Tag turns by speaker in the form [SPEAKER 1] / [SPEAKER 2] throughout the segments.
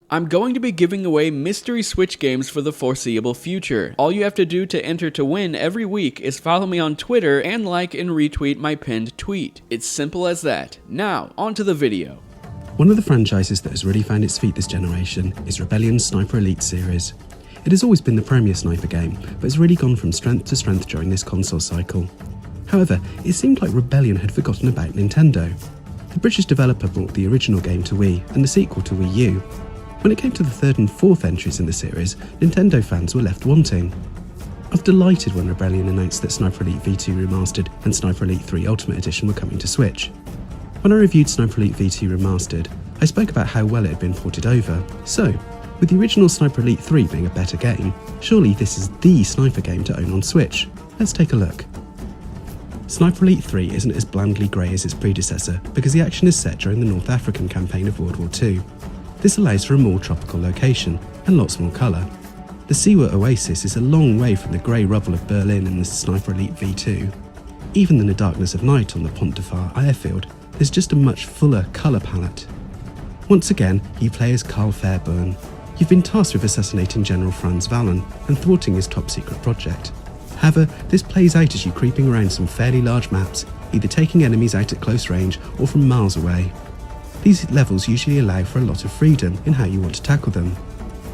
[SPEAKER 1] I'm going to be giving away mystery Switch games for the foreseeable future. All you have to do to enter to win every week is follow me on Twitter and like and retweet my pinned tweet. It's simple as that. Now, on to the video.
[SPEAKER 2] One of the franchises that has really found its feet this generation is Rebellion's Sniper Elite series. It has always been the premier sniper game, but has really gone from strength to strength during this console cycle. However, it seemed like Rebellion had forgotten about Nintendo. The British developer brought the original game to Wii and the sequel to Wii U. When it came to the third and fourth entries in the series, Nintendo fans were left wanting. I was delighted when Rebellion announced that Sniper Elite V2 Remastered and Sniper Elite 3 Ultimate Edition were coming to Switch. When I reviewed Sniper Elite V2 Remastered, I spoke about how well it had been ported over. So, with the original Sniper Elite 3 being a better game, surely this is the sniper game to own on Switch. Let's take a look. Sniper Elite 3 isn't as blandly grey as its predecessor because the action is set during the North African campaign of World War II. This allows for a more tropical location and lots more colour. The Siwa Oasis is a long way from the grey rubble of Berlin in the Sniper Elite V2. Even in the darkness of night on the Pont de Phare airfield, there's just a much fuller colour palette. Once again, you play as Karl Fairburn. You've been tasked with assassinating General Franz Wallon and thwarting his top-secret project. However, this plays out as you creeping around some fairly large maps, either taking enemies out at close range or from miles away. These levels usually allow for a lot of freedom in how you want to tackle them.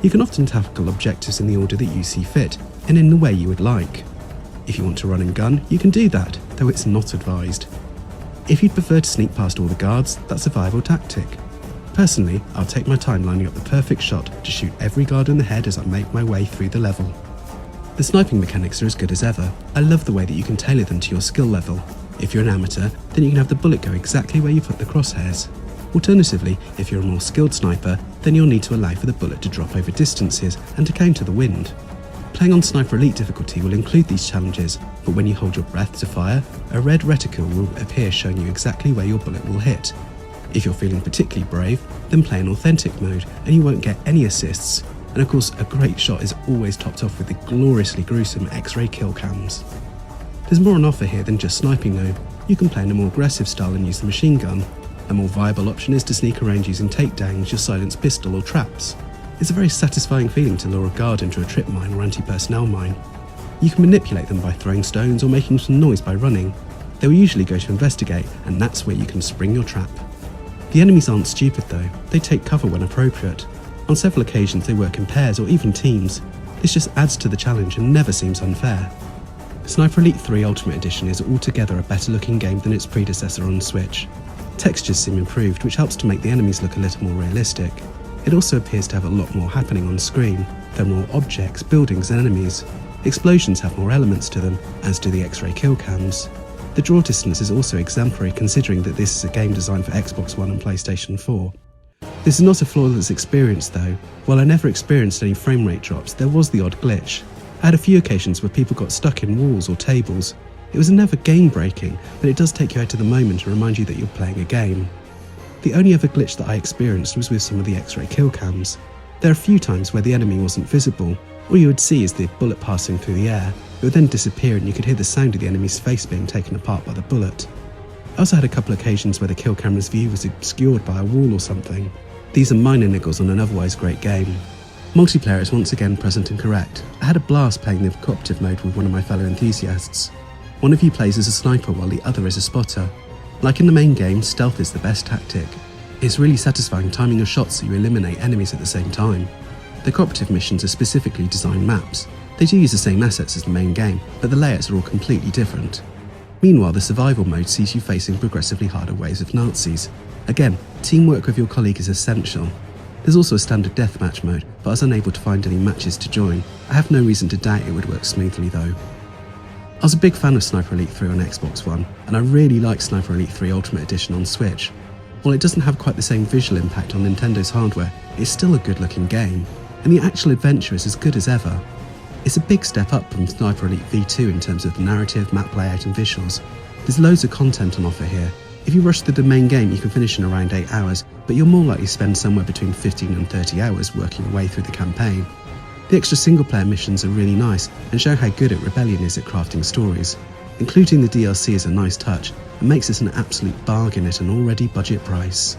[SPEAKER 2] You can often tackle objectives in the order that you see fit, and in the way you would like. If you want to run and gun, you can do that, though it's not advised. If you'd prefer to sneak past all the guards, that's a viable tactic. Personally, I'll take my time lining up the perfect shot to shoot every guard in the head as I make my way through the level. The sniping mechanics are as good as ever. I love the way that you can tailor them to your skill level. If you're an amateur, then you can have the bullet go exactly where you put the crosshairs. Alternatively, if you're a more skilled sniper, then you'll need to allow for the bullet to drop over distances and to counter the wind. Playing on Sniper Elite difficulty will include these challenges, but when you hold your breath to fire, a red reticule will appear showing you exactly where your bullet will hit. If you're feeling particularly brave, then play in authentic mode and you won't get any assists. And of course, a great shot is always topped off with the gloriously gruesome X-ray kill cams. There's more on offer here than just sniping though. You can play in a more aggressive style and use the machine gun. A more viable option is to sneak around using takedowns, your silenced pistol or traps. It's a very satisfying feeling to lure a guard into a trip mine or anti-personnel mine. You can manipulate them by throwing stones or making some noise by running. They will usually go to investigate, and that's where you can spring your trap. The enemies aren't stupid though, they take cover when appropriate. On several occasions they work in pairs or even teams. This just adds to the challenge and never seems unfair. Sniper Elite 3 Ultimate Edition is altogether a better looking game than its predecessor on Switch. Textures seem improved, which helps to make the enemies look a little more realistic. It also appears to have a lot more happening on screen. There are more objects, buildings and enemies. Explosions have more elements to them, as do the X-ray kill cams. The draw distance is also exemplary considering that this is a game designed for Xbox One and PlayStation 4. This is not a flawless experience though. While I never experienced any frame rate drops, there was the odd glitch. I had a few occasions where people got stuck in walls or tables. It was never game breaking, but it does take you out of the moment and remind you that you're playing a game. The only other glitch that I experienced was with some of the X-ray kill cams. There are a few times where the enemy wasn't visible. All you would see is the bullet passing through the air. It would then disappear and you could hear the sound of the enemy's face being taken apart by the bullet. I also had a couple of occasions where the kill camera's view was obscured by a wall or something. These are minor niggles on an otherwise great game. Multiplayer is once again present and correct. I had a blast playing the cooperative mode with one of my fellow enthusiasts. One of you plays as a sniper while the other is a spotter. Like in the main game, stealth is the best tactic. It's really satisfying timing your shots so you eliminate enemies at the same time. The cooperative missions are specifically designed maps. They do use the same assets as the main game, but the layouts are all completely different. Meanwhile, the survival mode sees you facing progressively harder waves of Nazis. Again, teamwork with your colleague is essential. There's also a standard deathmatch mode, but I was unable to find any matches to join. I have no reason to doubt it would work smoothly though. I was a big fan of Sniper Elite 3 on Xbox One, and I really like Sniper Elite 3 Ultimate Edition on Switch. While it doesn't have quite the same visual impact on Nintendo's hardware, it's still a good looking game, and the actual adventure is as good as ever. It's a big step up from Sniper Elite V2 in terms of the narrative, map layout and visuals. There's loads of content on offer here. If you rush through the main game you can finish in around 8 hours, but you'll more likely spend somewhere between 15 and 30 hours working your way through the campaign. The extra single player missions are really nice and show how good Rebellion is at crafting stories. Including the DLC is a nice touch and makes this an absolute bargain at an already budget price.